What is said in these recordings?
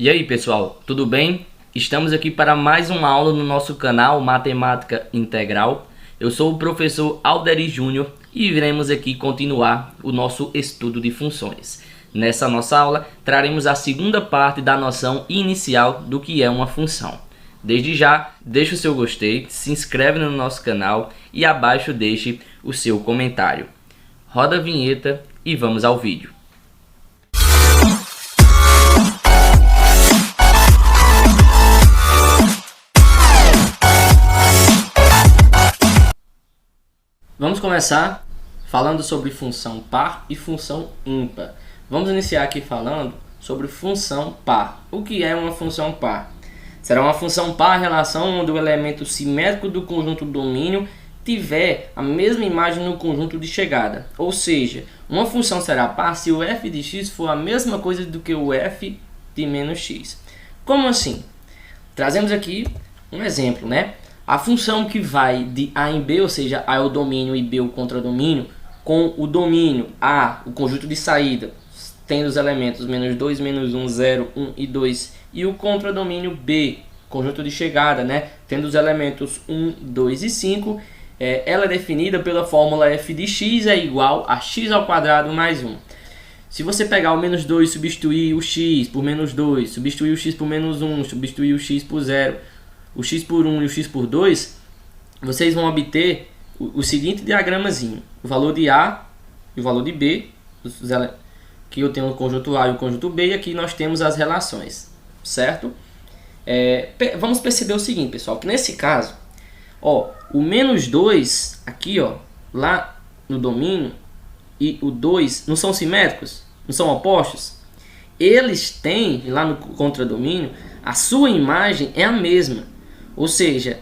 E aí pessoal, tudo bem? Estamos aqui para mais uma aula no nosso canal Matemática Integral. Eu sou o professor Alderi Júnior e iremos aqui continuar o nosso estudo de funções. Nessa nossa aula, traremos a segunda parte da noção inicial do que é uma função. Desde já, deixe o seu gostei, se inscreve no nosso canal e abaixo deixe o seu comentário. Roda a vinheta e vamos ao vídeo. Vamos começar falando sobre função par e função ímpar. Vamos iniciar aqui falando sobre função par. O que é uma função par? Será uma função par a relação onde o elemento simétrico do conjunto domínio tiver a mesma imagem no conjunto de chegada. Ou seja, uma função será par se o f de x for a mesma coisa do que o f de menos x. Como assim? Trazemos aqui um exemplo, né? A função que vai de A em B, ou seja, A é o domínio e B é o contradomínio, com o domínio A, o conjunto de saída, tendo os elementos menos 2, menos 1, 0, 1 e 2, e o contradomínio B, conjunto de chegada, né, tendo os elementos 1, 2 e 5, ela é definida pela fórmula f de x é igual a x ao quadrado mais 1. Se você pegar o menos 2 e substituir o x por menos 2, substituir o x por menos 1, substituir o x por 0, o x por 1 e o x por 2, vocês vão obter o seguinte diagramazinho. O valor de A e o valor de B, que eu tenho o conjunto A e o conjunto B, e aqui nós temos as relações, certo? Vamos perceber o seguinte, pessoal, que nesse caso, ó, o menos 2 aqui, ó, lá no domínio, e o 2 não são simétricos? Não são opostos? Eles têm, lá no contradomínio, a sua imagem é a mesma. Ou seja,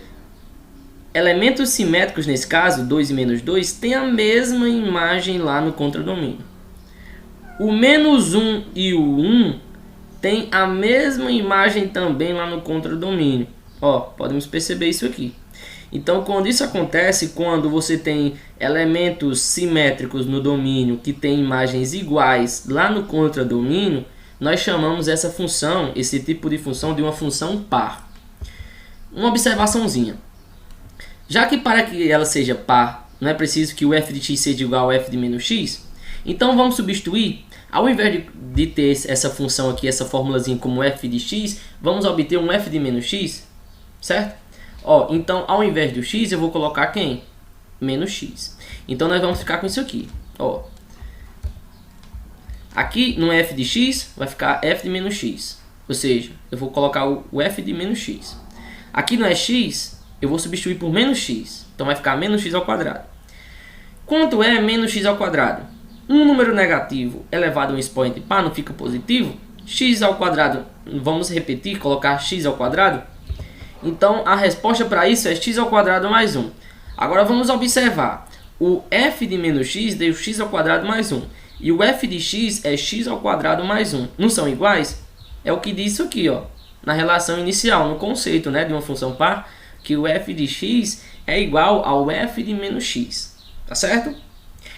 elementos simétricos nesse caso, 2 e menos 2, têm a mesma imagem lá no contradomínio. O menos 1 e o 1 têm a mesma imagem também lá no contradomínio. Ó, podemos perceber isso aqui. Então, quando isso acontece, quando você tem elementos simétricos no domínio que têm imagens iguais lá no contradomínio, nós chamamos essa função, esse tipo de função, de uma função par. Uma observaçãozinha. Já que para que ela seja par, não é preciso que o f de x seja igual ao f de menos x, então vamos substituir. Ao invés de ter essa função aqui, essa formulazinha como f de x, vamos obter um f de menos x, certo? Ó, então, ao invés do x, eu vou colocar quem? Menos x. Então, nós vamos ficar com isso aqui. Ó. Aqui, no f de x, vai ficar f de menos x. Ou seja, eu vou colocar o f de menos x. Aqui no x, eu vou substituir por menos x. Então, vai ficar menos x ao quadrado. Quanto é menos x ao quadrado? Um número negativo elevado a um expoente par não fica positivo? X ao quadrado, vamos repetir, colocar x ao quadrado? Então, a resposta para isso é x ao quadrado mais 1. Agora, vamos observar. O f de menos x deu x ao quadrado mais 1. E o f de x é x ao quadrado mais 1. Não são iguais? É o que diz isso aqui, ó, na relação inicial, no conceito, né, de uma função par, que o f de x é igual ao f de menos x. Tá certo?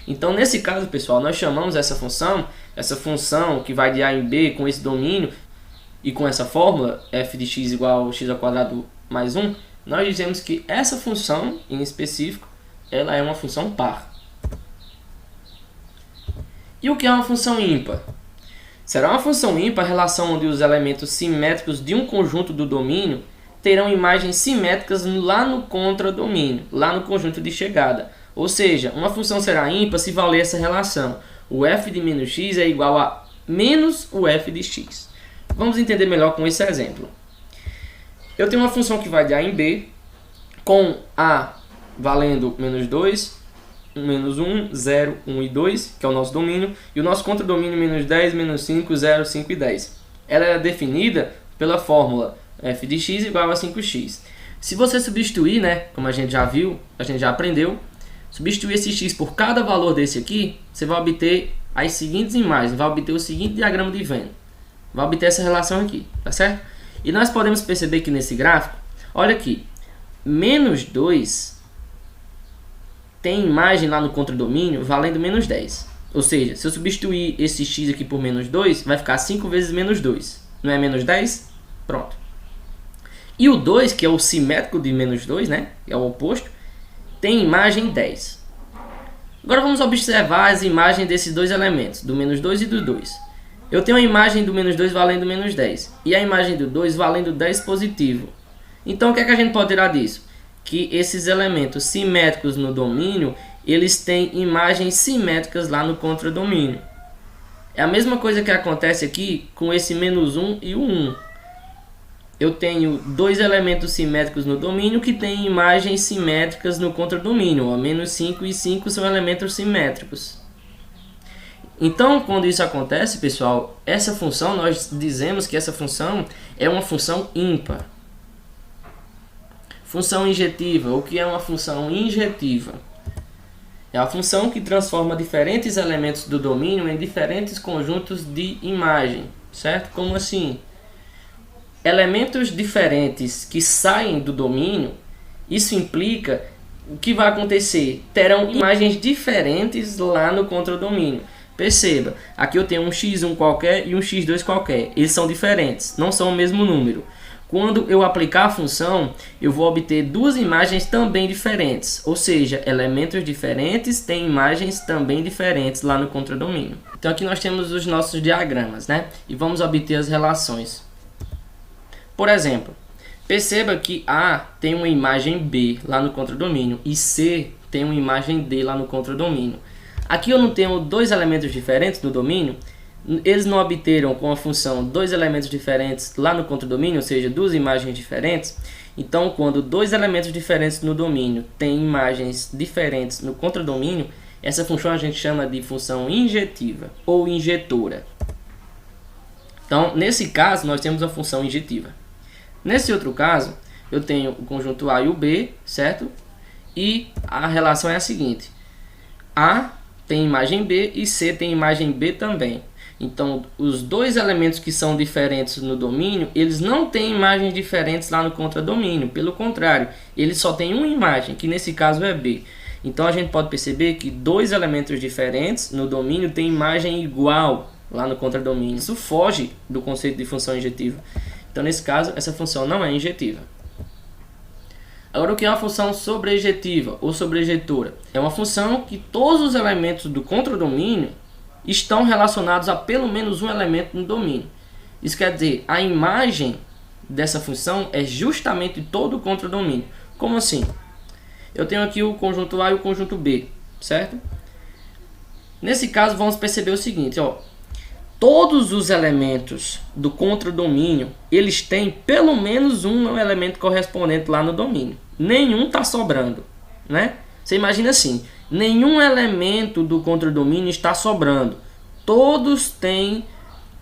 Então, nesse caso, pessoal, nós chamamos essa função que vai de A em B com esse domínio, e com essa fórmula, f de x igual a x ao quadrado mais 1, nós dizemos que essa função, em específico, ela é uma função par. E o que é uma função ímpar? Será uma função ímpar a relação onde os elementos simétricos de um conjunto do domínio terão imagens simétricas lá no contradomínio, lá no conjunto de chegada. Ou seja, uma função será ímpar se valer essa relação. O f de menos x é igual a menos o f de x. Vamos entender melhor com esse exemplo. Eu tenho uma função que vai de A em B, com A valendo menos 2, menos 1, 0, 1 e 2, que é o nosso domínio, e o nosso contradomínio menos 10, menos 5, 0, 5 e 10. Ela é definida pela fórmula f de x igual a 5x. Se você substituir, né, como a gente já viu, a gente já aprendeu, substituir esse x por cada valor desse aqui, você vai obter as seguintes imagens, vai obter o seguinte diagrama de Venn. Vai obter essa relação aqui, tá certo? E nós podemos perceber que nesse gráfico, olha aqui, menos 2 tem imagem lá no contradomínio valendo menos 10. Ou seja, se eu substituir esse x aqui por menos 2, vai ficar 5 vezes menos 2. não é menos 10? Pronto. E o 2, que é o simétrico de menos 2, né? É o oposto, tem imagem 10. Agora vamos observar as imagens desses dois elementos, do menos 2 e do 2. Eu tenho a imagem do menos 2 valendo menos 10 e a imagem do 2 valendo 10 positivo. Então o que é que a gente pode tirar disso? Que esses elementos simétricos no domínio, eles têm imagens simétricas lá no contradomínio. É a mesma coisa que acontece aqui com esse menos 1 e o 1. Eu tenho dois elementos simétricos no domínio que têm imagens simétricas no contradomínio. O menos 5 e 5 são elementos simétricos. Então, quando isso acontece, pessoal, essa função, nós dizemos que essa função é uma função ímpar. Função injetiva. O que é uma função injetiva? É a função que transforma diferentes elementos do domínio em diferentes conjuntos de imagem, certo? Como assim? Elementos diferentes que saem do domínio, isso implica o que vai acontecer? Terão imagens diferentes lá no contradomínio. Perceba, aqui eu tenho um x1 qualquer e um x2 qualquer. Eles são diferentes, não são o mesmo número. Quando eu aplicar a função, eu vou obter duas imagens também diferentes. Ou seja, elementos diferentes têm imagens também diferentes lá no contradomínio. Então aqui nós temos os nossos diagramas, né? E vamos obter as relações. Por exemplo, perceba que A tem uma imagem B lá no contradomínio e C tem uma imagem D lá no contradomínio. Aqui eu não tenho dois elementos diferentes no domínio. Eles não obteram com a função dois elementos diferentes lá no contradomínio, ou seja, duas imagens diferentes. Então, quando dois elementos diferentes no domínio têm imagens diferentes no contradomínio, essa função a gente chama de função injetiva ou injetora. Então, nesse caso, nós temos a função injetiva. Nesse outro caso, eu tenho o conjunto A e o B, certo? E a relação é a seguinte: A tem imagem B e C tem imagem B também. Então, os dois elementos que são diferentes no domínio, eles não têm imagens diferentes lá no contradomínio. Pelo contrário, eles só têm uma imagem, que nesse caso é B. Então, a gente pode perceber que dois elementos diferentes no domínio têm imagem igual lá no contradomínio. Isso foge do conceito de função injetiva. Então, nesse caso, essa função não é injetiva. Agora, o que é uma função sobrejetiva ou sobrejetora? É uma função que todos os elementos do contradomínio estão relacionados a pelo menos um elemento no domínio. Isso quer dizer, a imagem dessa função é justamente todo o contradomínio. Como assim? Eu tenho aqui o conjunto A e o conjunto B, certo? Nesse caso, vamos perceber o seguinte, ó. Todos os elementos do contradomínio, eles têm pelo menos um elemento correspondente lá no domínio. Nenhum está sobrando, né? Você imagina assim, nenhum elemento do contradomínio está sobrando. Todos têm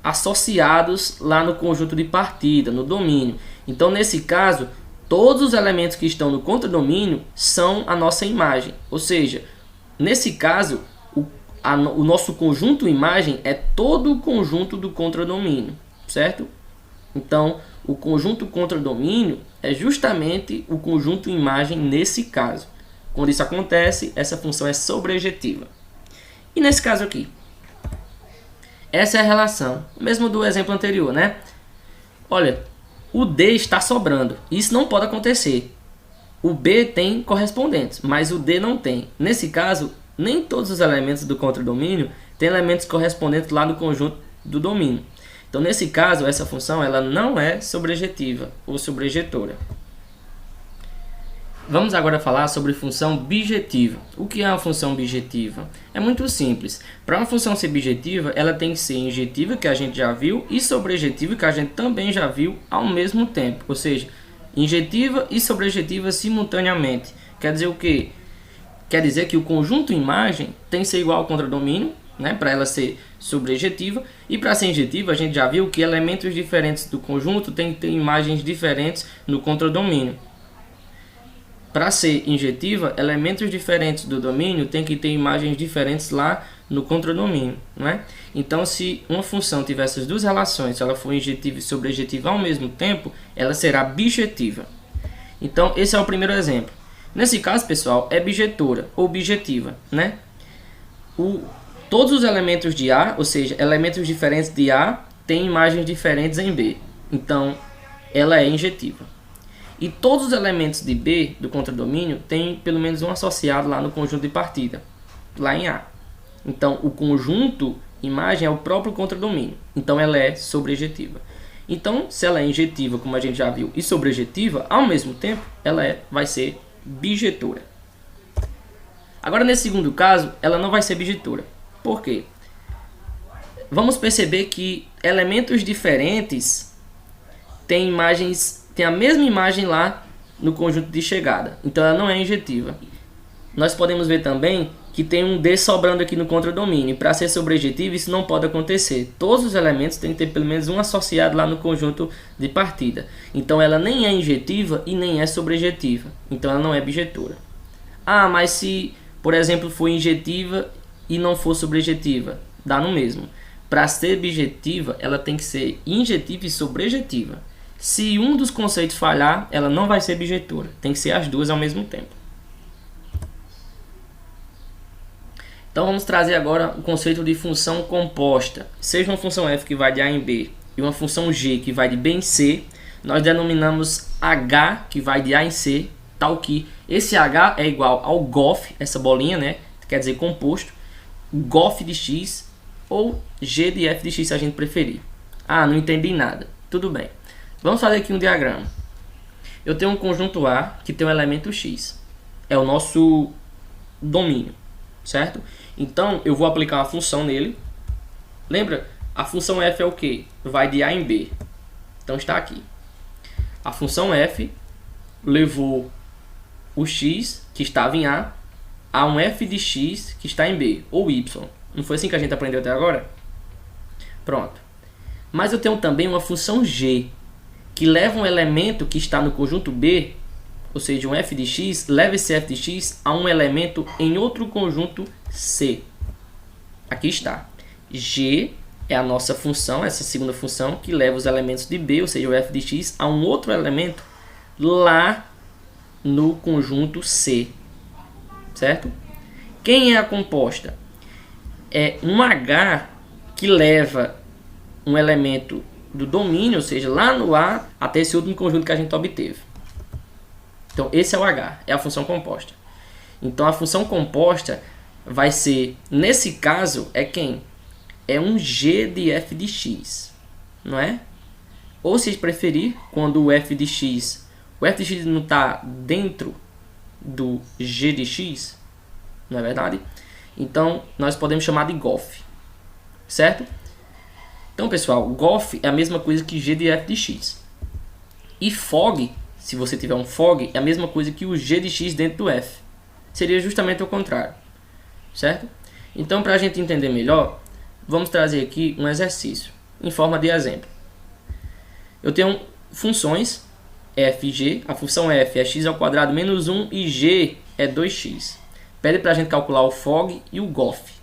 associados lá no conjunto de partida, no domínio. Então, nesse caso, todos os elementos que estão no contradomínio são a nossa imagem. Ou seja, nesse caso, o nosso conjunto imagem é todo o conjunto do contradomínio, certo? Então, o conjunto contradomínio é justamente o conjunto imagem nesse caso. Quando isso acontece, essa função é sobrejetiva. E nesse caso aqui, essa é a relação, mesmo do exemplo anterior, né? Olha, o D está sobrando. Isso não pode acontecer. O B tem correspondentes, mas o D não tem. Nesse caso, nem todos os elementos do contradomínio têm elementos correspondentes lá no conjunto do domínio. Então, nesse caso, essa função ela não é sobrejetiva ou sobrejetora. Vamos agora falar sobre função bijetiva. O que é uma função bijetiva? É muito simples. Para uma função ser bijetiva, ela tem que ser injetiva, que a gente já viu, e sobrejetiva, que a gente também já viu ao mesmo tempo. Ou seja, injetiva e sobrejetiva simultaneamente. Quer dizer o quê? Quer dizer que o conjunto imagem tem que ser igual ao contradomínio, né, para ela ser sobrejetiva. E para ser injetiva, a gente já viu que elementos diferentes do conjunto têm que ter imagens diferentes no contradomínio. Para ser injetiva, elementos diferentes do domínio têm que ter imagens diferentes lá no contradomínio, né? Então, se uma função tiver essas duas relações, se ela for injetiva e sobrejetiva ao mesmo tempo, ela será bijetiva. Então, esse é o primeiro exemplo. Nesse caso, pessoal, é bijetora ou bijetiva, né? Todos os elementos de A, ou seja, elementos diferentes de A, tem imagens diferentes em B. Então, ela é injetiva. E todos os elementos de B, do contradomínio, tem pelo menos um associado lá no conjunto de partida, lá em A. Então, o conjunto imagem é o próprio contradomínio. Então, ela é sobrejetiva. Então, se ela é injetiva, como a gente já viu, e sobrejetiva, ao mesmo tempo, ela vai ser bijetora. Agora, nesse segundo caso, ela não vai ser bijetora. Por quê? Vamos perceber que elementos diferentes têm a mesma imagem lá no conjunto de chegada. Então, ela não é injetiva. Nós podemos ver também que tem um D sobrando aqui no contradomínio. Para ser sobrejetiva, isso não pode acontecer. Todos os elementos têm que ter pelo menos um associado lá no conjunto de partida. Então, ela nem é injetiva e nem é sobrejetiva. Então, ela não é bijetora. Ah, mas se, por exemplo, for injetiva e não for sobrejetiva, dá no mesmo. Para ser bijetiva, ela tem que ser injetiva e sobrejetiva. Se um dos conceitos falhar, ela não vai ser bijetora. Tem que ser as duas ao mesmo tempo. Então vamos trazer agora o conceito de função composta. Seja uma função f que vai de A em B e uma função g que vai de B em C, nós denominamos h que vai de A em C, tal que esse h é igual ao gof, essa bolinha, né? Quer dizer composto, gof de x ou g de f de x se a gente preferir. Ah, não entendi nada. Tudo bem. Vamos fazer aqui um diagrama. Eu tenho um conjunto A que tem um elemento x. É o nosso domínio, certo? Então, eu vou aplicar uma função nele. Lembra? A função f é o quê? Vai de A em B. Então, está aqui. A função f levou o x, que estava em A um f de x, que está em B, ou y. Não foi assim que a gente aprendeu até agora? Pronto. Mas eu tenho também uma função g, que leva um elemento que está no conjunto B, ou seja, um f de x, leva esse f de x a um elemento em outro conjunto C. Aqui está. G é a nossa função, essa segunda função, que leva os elementos de B, ou seja, o f de x, a um outro elemento lá no conjunto C. Certo? Quem é a composta? É um H que leva um elemento do domínio, ou seja, lá no A, até esse último conjunto que a gente obteve. Então, esse é o H, é a função composta. Então, a função composta vai ser, nesse caso, é quem? É um G de f de x, não é? Ou, se preferir, quando o f de x não está dentro do g de x, não é verdade? Então, nós podemos chamar de gof, certo? Então, pessoal, gof é a mesma coisa que g de f de x. E fog, se você tiver um fog, é a mesma coisa que o g de x dentro do f. Seria justamente o contrário, certo? Então, para a gente entender melhor, vamos trazer aqui um exercício em forma de exemplo. Eu tenho funções f e g. A função f é x² menos 1 e g é 2x. Pede para a gente calcular o fog e o gof.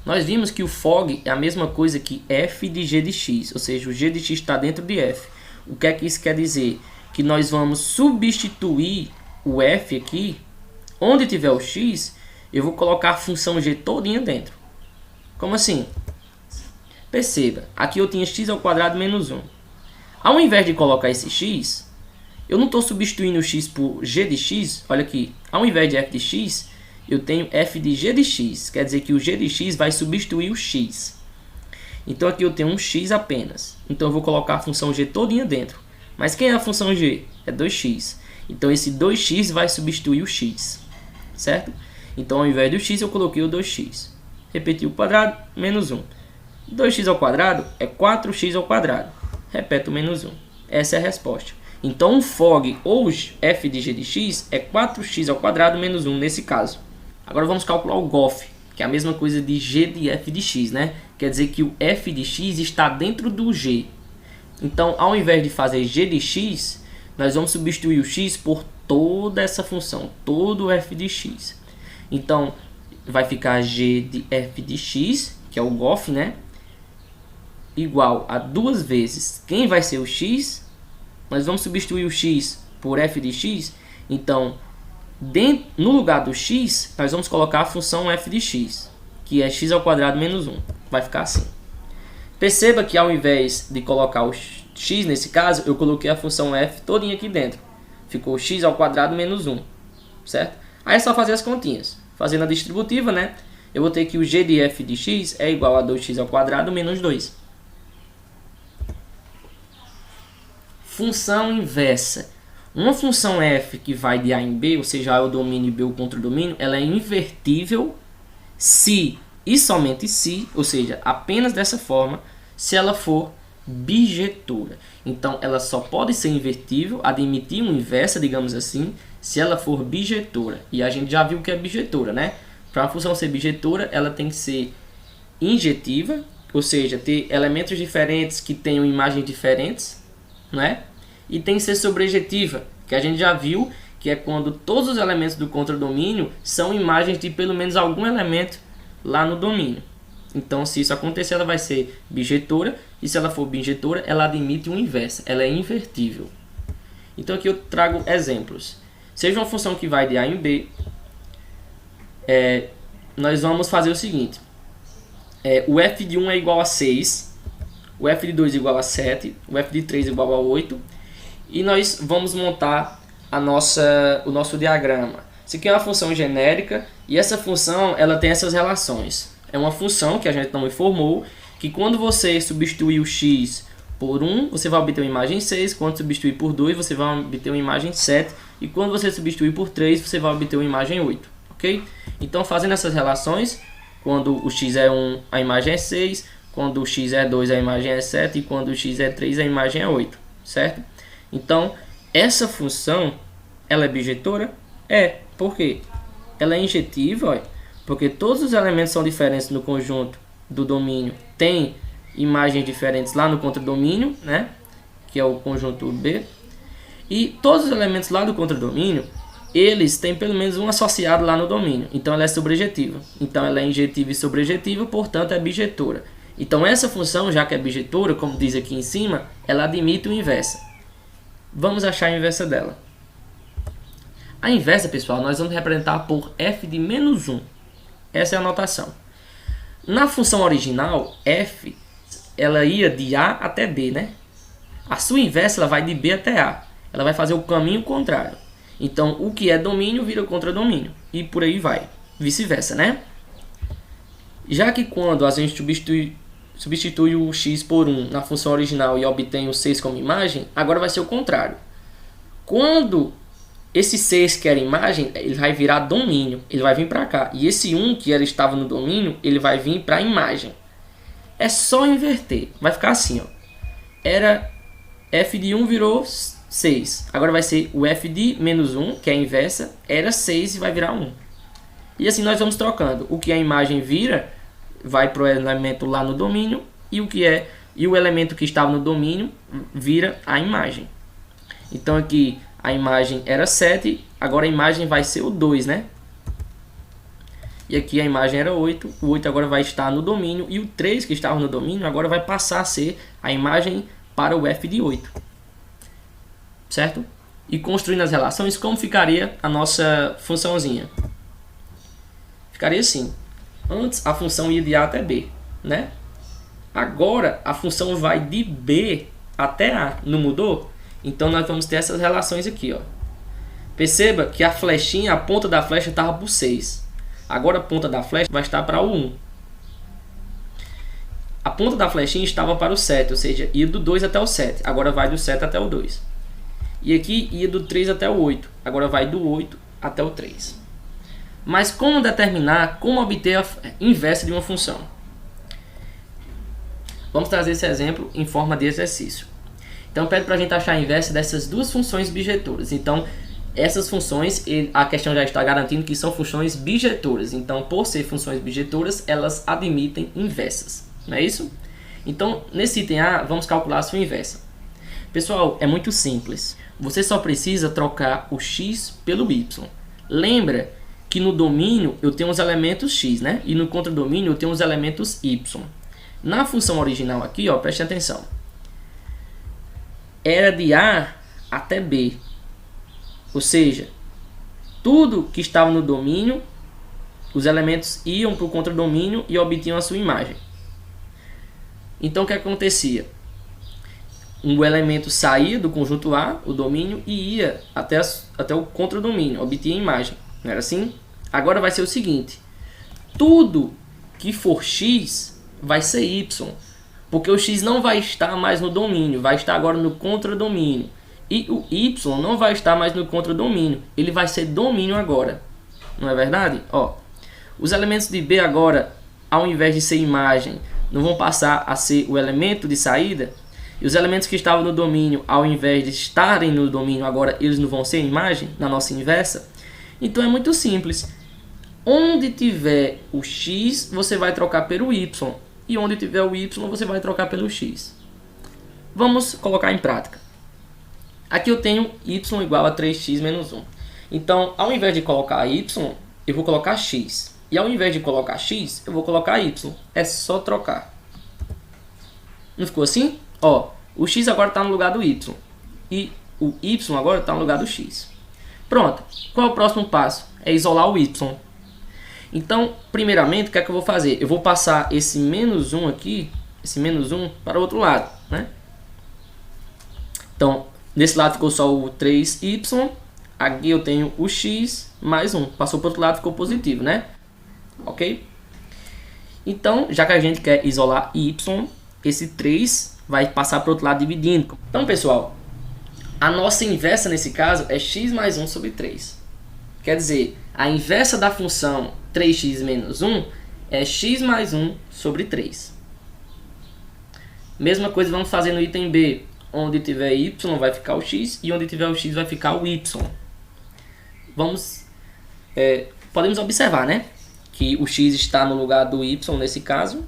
Nós vimos que o fog é a mesma coisa que f de g de x, ou seja, o g de x está dentro de f. O que é que isso quer dizer? Que nós vamos substituir o f aqui, onde tiver o x, eu vou colocar a função g todinha dentro. Como assim? Perceba, aqui eu tinha x² menos 1. Ao invés de colocar esse x, eu não estou substituindo o x por g de x. Olha aqui, ao invés de f de x, eu tenho f de g de x. Quer dizer que o g de x vai substituir o x. Então aqui eu tenho um x apenas. Então eu vou colocar a função g todinha dentro. Mas quem é a função g? É 2x. Então esse 2x vai substituir o x. Certo? Então ao invés do x eu coloquei o 2x. Repetir o quadrado, menos 1. 2x² é 4x². Repete o menos 1. Essa é a resposta. Então, o fog ou f de g de x é 4x² menos 1 nesse caso. Agora vamos calcular o gof, que é a mesma coisa de g de f de x, né? Quer dizer que o f de x está dentro do g. Então, ao invés de fazer g de x, nós vamos substituir o x por toda essa função, todo o f de x. Então, vai ficar g de f de x, que é o gof, né? Igual a 2 vezes quem vai ser o x. Nós vamos substituir o x por f de x. Então, no lugar do x, nós vamos colocar a função f de x, que é x² menos 1. Vai ficar assim. Perceba que ao invés de colocar o x nesse caso, eu coloquei a função f todinha aqui dentro. Ficou x ao quadrado menos 1, certo? Aí é só fazer as continhas. Fazendo a distributiva, né? Eu vou ter que o g de f de x é igual a 2x ao quadrado menos 2. Função inversa. Uma função f que vai de a em b, ou seja, A é o domínio e b o contradomínio, ela é invertível se e somente se, ou seja, apenas dessa forma, se ela for bijetora. Então, ela só pode ser invertível, admitir uma inversa, digamos assim, se ela for bijetora. E a gente já viu o que é bijetora, né? Para uma função ser bijetora, ela tem que ser injetiva, ou seja, ter elementos diferentes que tenham imagens diferentes, né? E tem que ser sobrejetiva, que a gente já viu que é quando todos os elementos do contradomínio são imagens de pelo menos algum elemento lá no domínio. Então, se isso acontecer, ela vai ser bijetora, e se ela for bijetora, ela admite uma inversa, ela é invertível. Então, aqui eu trago exemplos. Seja uma função que vai de A em B, nós vamos fazer o seguinte. O f de 1 é igual a 6, o f de 2 é igual a 7, o f de 3 é igual a 8, e nós vamos montar o nosso diagrama. Isso aqui é uma função genérica, e essa função ela tem essas relações. É uma função que a gente não informou, que quando você substituir o x por 1, você vai obter uma imagem 6, quando substituir por 2, você vai obter uma imagem 7, e quando você substituir por 3, você vai obter uma imagem 8. Ok? Então, fazendo essas relações, quando o x é 1, a imagem é 6, quando o x é 2, a imagem é 7, e quando o x é 3, a imagem é 8. Certo? Então, essa função, ela é bijetora? É. Por quê? Ela é injetiva, olha, porque todos os elementos são diferentes no conjunto do domínio. Tem imagens diferentes lá no contradomínio, né? Que é o conjunto B. E todos os elementos lá do contradomínio, eles têm pelo menos um associado lá no domínio. Então, ela é sobrejetiva. Então, ela é injetiva e sobrejetiva, portanto, é bijetora. Então, essa função, já que é bijetora, como diz aqui em cima, ela admite o inversa. Vamos achar a inversa dela. A inversa, pessoal, nós vamos representar por f de menos 1. Essa é a notação. Na função original, f, ela ia de A até B, né? A sua inversa, ela vai de B até A. Ela vai fazer o caminho contrário. Então, o que é domínio vira contradomínio. E por aí vai. Vice-versa, né? Já que quando a gente substitui o x por 1 na função original e obtém o 6 como imagem, agora vai ser o contrário. Quando esse 6 que era imagem, ele vai virar domínio, ele vai vir para cá. E esse 1 que ele estava no domínio, ele vai vir para a imagem. É só inverter, vai ficar assim, ó. Era f de 1 virou 6. Agora vai ser o f de menos 1, que é a inversa, era 6 e vai virar 1. E assim nós vamos trocando. O que a imagem vira, vai para o elemento lá no domínio, e o elemento que estava no domínio vira a imagem. Então aqui a imagem era 7, agora a imagem vai ser o 2, né? E aqui a imagem era 8, o 8 agora vai estar no domínio, e o 3 que estava no domínio agora vai passar a ser a imagem para o f de 8. Certo? E construindo as relações, como ficaria a nossa funçãozinha? Ficaria assim. Antes a função ia de A até B, né? Agora a função vai de B até A, não mudou? Então nós vamos ter essas relações aqui, ó. Perceba que a flechinha, a ponta da flecha estava por 6. Agora a ponta da flecha vai estar para o 1. A ponta da flechinha estava para o 7, ou seja, ia do 2 até o 7. Agora vai do 7 até o 2. E aqui ia do 3 até o 8. Agora vai do 8 até o 3. Mas como determinar, como obter a inversa de uma função? Vamos trazer esse exemplo em forma de exercício. Então, pede para a gente achar a inversa dessas duas funções bijetoras. Então, essas funções, a questão já está garantindo que são funções bijetoras. Então, por ser funções bijetoras, elas admitem inversas. Não é isso? Então, nesse item A, vamos calcular a sua inversa. Pessoal, é muito simples. Você só precisa trocar o x pelo y. Lembra que no domínio eu tenho os elementos x, né? E no contradomínio eu tenho os elementos y. Na função original aqui, ó, preste atenção. Era de A até B. Ou seja, tudo que estava no domínio, os elementos iam para o contradomínio e obtinham a sua imagem. Então o que acontecia? Um elemento saía do conjunto A, o domínio, e ia até o contradomínio, obtinha a imagem. Não era assim? Agora vai ser o seguinte: tudo que for x vai ser y, porque o x não vai estar mais no domínio, vai estar agora no contradomínio. E o y não vai estar mais no contradomínio, ele vai ser domínio agora. Não é verdade? Ó, os elementos de B agora, ao invés de ser imagem, não vão passar a ser o elemento de saída. E os elementos que estavam no domínio, ao invés de estarem no domínio, agora eles não vão ser imagem, na nossa inversa. Então é muito simples. Onde tiver o x, você vai trocar pelo y. E onde tiver o y, você vai trocar pelo x. Vamos colocar em prática. Aqui eu tenho y igual a 3x menos 1. Então, ao invés de colocar y, eu vou colocar x. E ao invés de colocar x, eu vou colocar y. É só trocar. Não ficou assim? Ó, o x agora está no lugar do y. E o y agora está no lugar do x. Pronto. Qual é o próximo passo? É isolar o y. Então, primeiramente, o que é que eu vou fazer? Eu vou passar esse menos 1 aqui, esse menos 1, para o outro lado, né? Então, desse lado ficou só o 3y. Aqui eu tenho o x mais 1. Passou para o outro lado, ficou positivo, né? Ok? Então, já que a gente quer isolar y, esse 3 vai passar para o outro lado dividindo. Então, pessoal, a nossa inversa nesse caso é x mais 1 sobre 3. Quer dizer, a inversa da função 3x menos 1 é x mais 1 sobre 3. Mesma coisa vamos fazer no item B. Onde tiver y vai ficar o x e onde tiver o x vai ficar o y. Podemos observar, né, que o x está no lugar do y nesse caso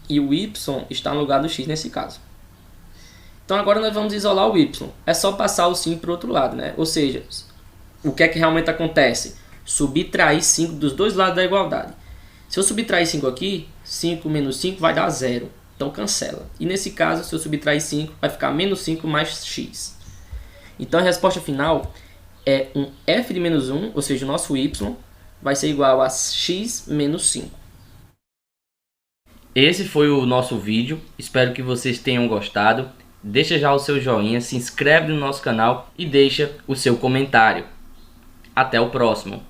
e o y está no lugar do x nesse caso. Então agora nós vamos isolar o y. É só passar o 5 para o outro lado, né? Ou seja, o que é que realmente acontece? Subtrair 5 dos dois lados da igualdade. Se eu subtrair 5 aqui, 5 menos 5 vai dar 0. Então cancela. E nesse caso, se eu subtrair 5, vai ficar menos 5 mais x. Então a resposta final é um f de menos 1, ou seja, o nosso y, vai ser igual a x menos 5. Esse foi o nosso vídeo. Espero que vocês tenham gostado. Deixa já o seu joinha, se inscreve no nosso canal e deixa o seu comentário. Até o próximo.